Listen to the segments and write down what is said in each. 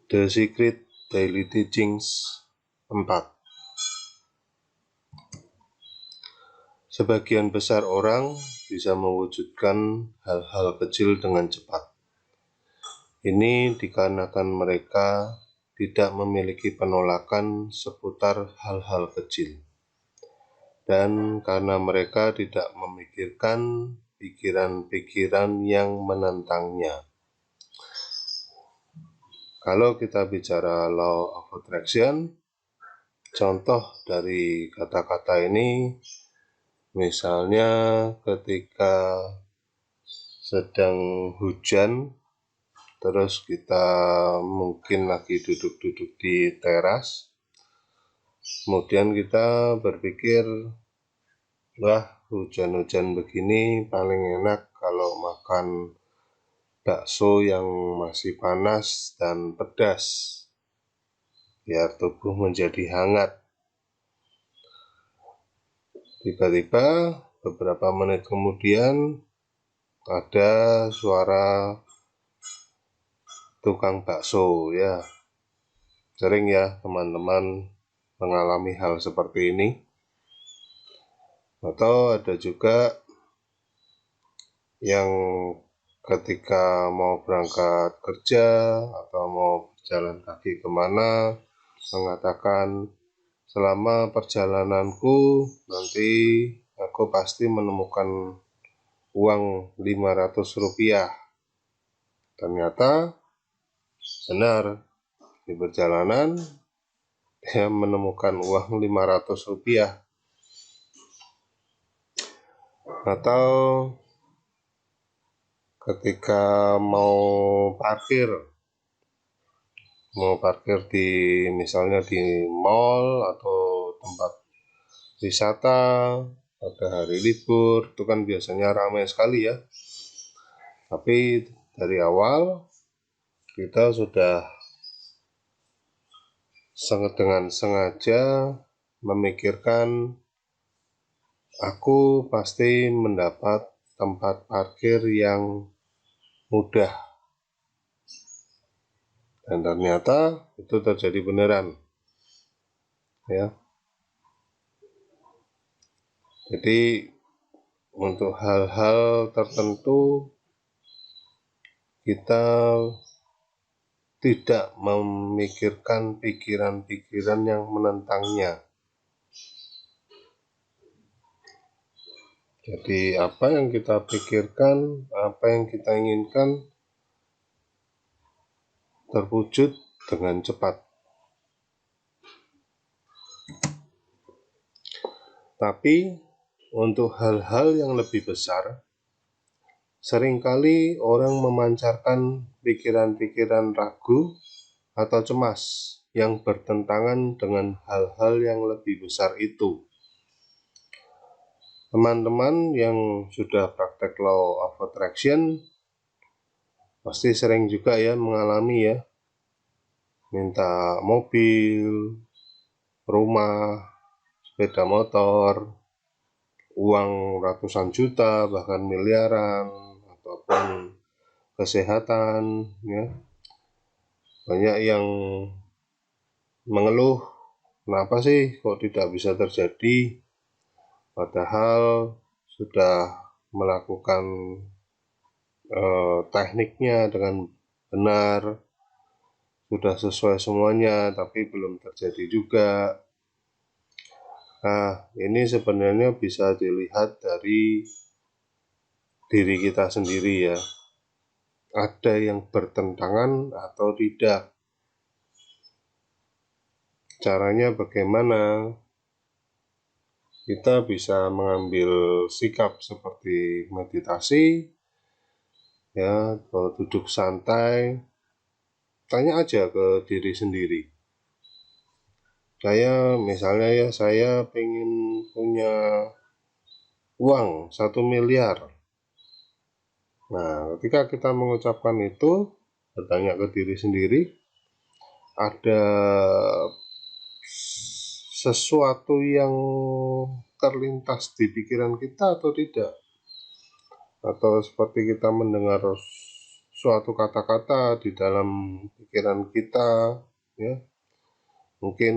The Secret Daily Teachings 4. Sebagian besar orang bisa mewujudkan hal-hal kecil dengan cepat. Ini dikarenakan mereka tidak memiliki penolakan seputar hal-hal kecil, dan karena mereka tidak memikirkan pikiran-pikiran yang menentangnya. Kalau kita bicara Law of Attraction, contoh dari kata-kata ini, misalnya ketika sedang hujan, terus kita mungkin lagi duduk-duduk di teras, kemudian kita berpikir, wah, hujan-hujan begini paling enak kalau makan bakso yang masih panas dan pedas, biar tubuh menjadi hangat. Tiba-tiba beberapa menit kemudian ada suara tukang bakso, ya. Sering ya teman-teman mengalami hal seperti ini. Atau ada juga yang ketika mau berangkat kerja atau mau berjalan kaki kemana, mengatakan, selama perjalananku nanti aku pasti menemukan uang 500 rupiah. Ternyata benar, di perjalanan dia menemukan uang 500 rupiah. Atau ketika mau parkir di misalnya di mall atau tempat wisata pada hari libur, itu kan biasanya ramai sekali ya. Tapi dari awal kita sudah dengan sengaja memikirkan, aku pasti mendapat tempat parkir yang mudah. Dan ternyata itu terjadi beneran, ya. Jadi untuk hal-hal tertentu kita tidak memikirkan pikiran-pikiran yang menentangnya. Jadi apa yang kita pikirkan, apa yang kita inginkan terwujud dengan cepat. Tapi untuk hal-hal yang lebih besar, seringkali orang memancarkan pikiran-pikiran ragu atau cemas yang bertentangan dengan hal-hal yang lebih besar itu. Teman-teman yang sudah praktek Law of Attraction pasti sering juga ya mengalami ya, minta mobil, rumah, sepeda motor, uang ratusan juta, bahkan miliaran, ataupun kesehatan, ya. Banyak yang mengeluh, kenapa sih kok tidak bisa terjadi, padahal sudah melakukan tekniknya dengan benar, sudah sesuai semuanya, tapi belum terjadi juga. Nah, ini sebenarnya bisa dilihat dari diri kita sendiri ya. Ada yang bertentangan atau tidak. Caranya bagaimana? Kita bisa mengambil sikap seperti meditasi, ya, atau duduk santai, tanya aja ke diri sendiri. Saya pengen punya uang 1 miliar. Nah, ketika kita mengucapkan itu, bertanya ke diri sendiri, ada sesuatu yang terlintas di pikiran kita atau tidak? Atau seperti kita mendengar suatu kata-kata di dalam pikiran kita, ya. Mungkin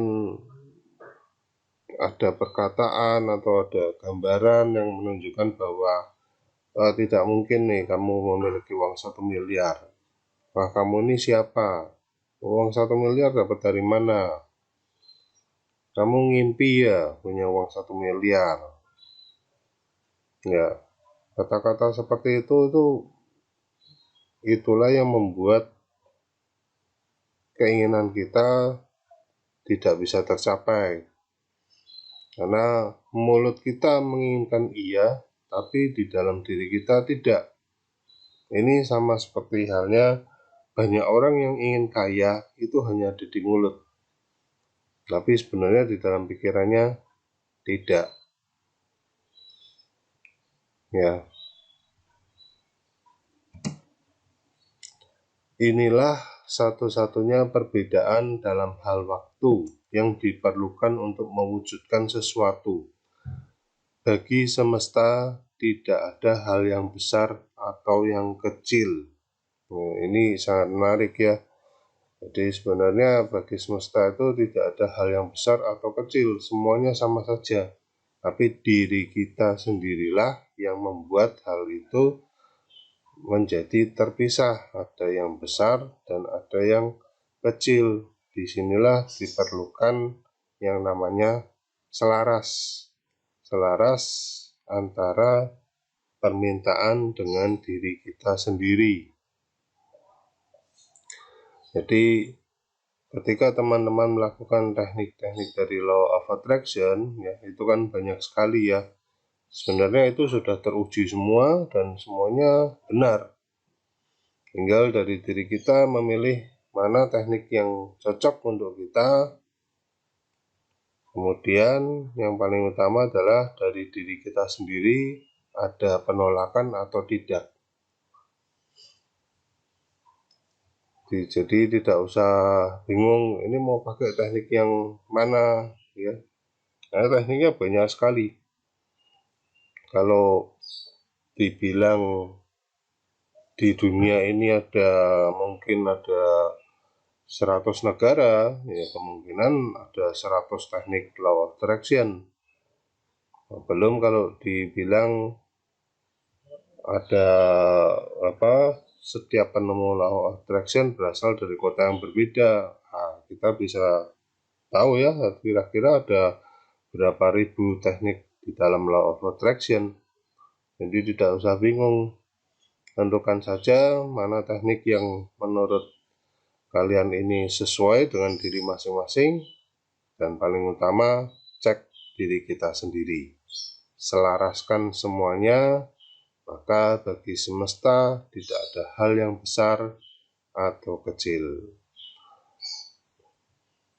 ada perkataan atau ada gambaran yang menunjukkan bahwa tidak mungkin nih kamu memiliki uang 1 miliar. Wah, kamu ini siapa? Uang 1 miliar dapat dari mana? Kamu ngimpi ya punya uang 1 miliar. Ya, kata-kata seperti itulah yang membuat keinginan kita tidak bisa tercapai. Karena mulut kita menginginkan iya, tapi di dalam diri kita tidak. Ini sama seperti halnya banyak orang yang ingin kaya itu hanya ada di mulut, tapi sebenarnya di dalam pikirannya tidak. Ya, inilah satu-satunya perbedaan dalam hal waktu yang diperlukan untuk mewujudkan sesuatu. Bagi semesta tidak ada hal yang besar atau yang kecil. Nah, ini sangat menarik ya. Jadi sebenarnya bagi semesta itu tidak ada hal yang besar atau kecil, semuanya sama saja. Tapi diri kita sendirilah yang membuat hal itu menjadi terpisah, ada yang besar dan ada yang kecil. Disinilah diperlukan yang namanya selaras antara permintaan dengan diri kita sendiri. Jadi ketika teman-teman melakukan teknik-teknik dari Law of Attraction, ya itu kan banyak sekali ya. Sebenarnya itu sudah teruji semua dan semuanya benar. Tinggal dari diri kita memilih mana teknik yang cocok untuk kita. Kemudian yang paling utama adalah dari diri kita sendiri ada penolakan atau tidak. Jadi tidak usah bingung ini mau pakai teknik yang mana ya. Nah, tekniknya banyak sekali. Kalau dibilang di dunia ini mungkin ada 100 negara, ya kemungkinan ada 100 teknik law of attraction. Belum kalau dibilang ada setiap penemu law of attraction berasal dari kota yang berbeda. Nah, kita bisa tahu ya kira-kira ada berapa ribu teknik di dalam law of attraction. Jadi tidak usah bingung, tentukan saja mana teknik yang menurut kalian ini sesuai dengan diri masing-masing, dan paling utama cek diri kita sendiri, selaraskan semuanya, maka bagi semesta tidak ada hal yang besar atau kecil.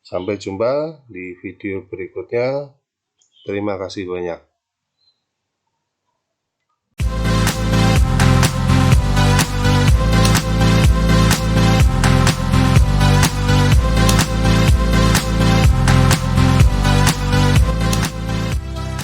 Sampai jumpa di video berikutnya. Terima kasih banyak.